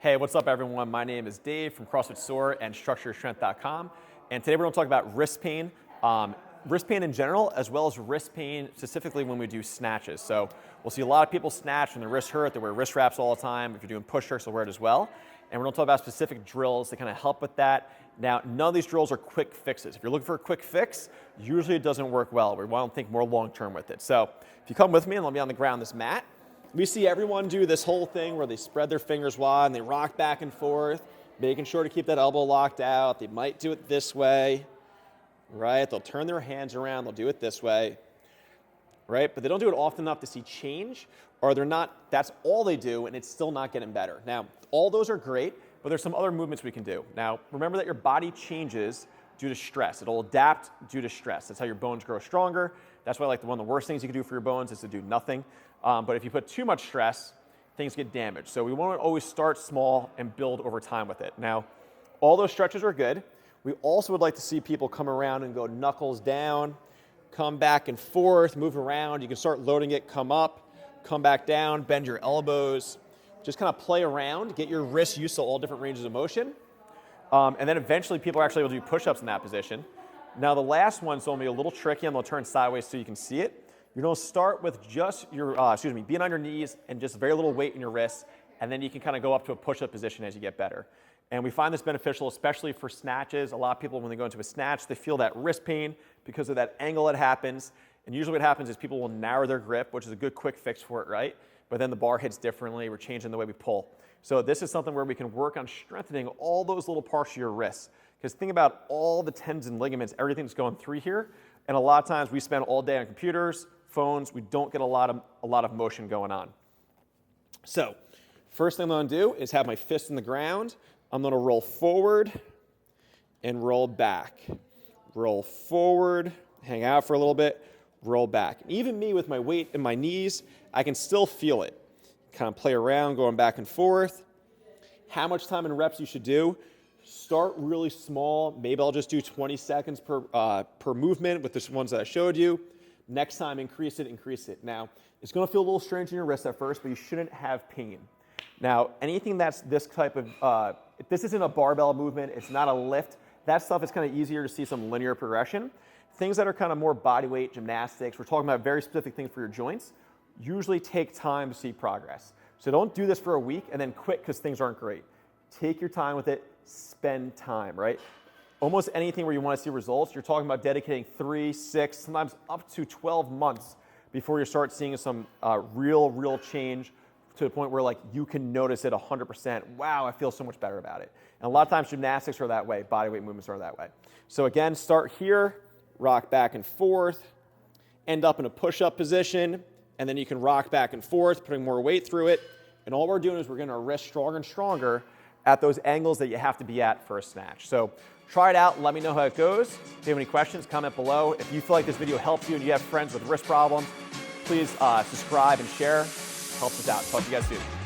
Hey, what's up everyone? My name is Dave from CrossFit Soar and StructuredStrength.com. And today we're going to talk about wrist pain in general, as well as wrist pain specifically when we do snatches. So we'll see a lot of people snatch when their wrists hurt. They wear wrist wraps all the time. If you're doing push-ups, they'll wear it as well. And we're going to talk about specific drills that kind of help with that. Now, none of these drills are quick fixes. If you're looking for a quick fix, usually it doesn't work well. We want to think more long-term with it. So if you come with me and let me on the ground this mat, we see everyone do this whole thing where they spread their fingers wide and they rock back and forth, making sure to keep that elbow locked out. They might do it this way, right? They'll turn their hands around, they'll do it this way, right? But they don't do it often enough to see change, or they're not, that's all they do and it's still not getting better. Now, all those are great, but there's some other movements we can do. Now, remember that your body changes due to stress. It'll adapt due to stress. That's how your bones grow stronger. That's why one of the worst things you can do for your bones is to do nothing. But if you put too much stress, things get damaged. So we want to always start small and build over time with it. Now, all those stretches are good. We also would like to see people come around and go knuckles down, come back and forth, move around. You can start loading it, come up, come back down, bend your elbows. Just kind of play around, get your wrists used to all different ranges of motion. And then eventually people are actually able to do push-ups in that position. Now the last one's going to be a little tricky. I'm going to turn sideways so you can see it. You're going to start with just your, being on your knees and just very little weight in your wrists, and then you can kind of go up to a push-up position as you get better. And we find this beneficial, especially for snatches. A lot of people, when they go into a snatch, they feel that wrist pain because of that angle that happens. And usually what happens is people will narrow their grip, which is a good quick fix for it, right? But then the bar hits differently. We're changing the way we pull. So this is something where we can work on strengthening all those little parts of your wrists. Because think about all the tendons and ligaments, everything that's going through here. And a lot of times we spend all day on computers, phones, we don't get a lot of motion going on. So first thing I'm going to do is have my fist in the ground. I'm going to roll forward and roll back. Roll forward, hang out for a little bit, roll back. And even me with my weight in my knees, I can still feel it. Kind of play around, going back and forth. How much time in reps you should do? Start really small. Maybe I'll just do 20 seconds per movement with the ones that I showed you. Next time, increase it. Now, it's going to feel a little strange in your wrist at first, but you shouldn't have pain. Now, anything that's this type of, this isn't a barbell movement, it's not a lift. That stuff is kind of easier to see some linear progression. Things that are kind of more body weight, gymnastics, we're talking about very specific things for your joints, usually take time to see progress. So don't do this for a week and then quit because things aren't great. Take your time with it, spend time, right? Almost anything where you want to see results, you're talking about dedicating 3, 6, sometimes up to 12 months before you start seeing some real change to the point where like you can notice it 100%. Wow, I feel so much better about it. And a lot of times gymnastics are that way, bodyweight movements are that way. So again, start here, rock back and forth, end up in a push-up position, and then you can rock back and forth, putting more weight through it. And all we're doing is we're getting our wrists stronger and stronger at those angles that you have to be at for a snatch. So try it out, let me know how it goes. If you have any questions, comment below. If you feel like this video helps you and you have friends with wrist problems, please subscribe and share. Helps us out. Talk to you guys soon.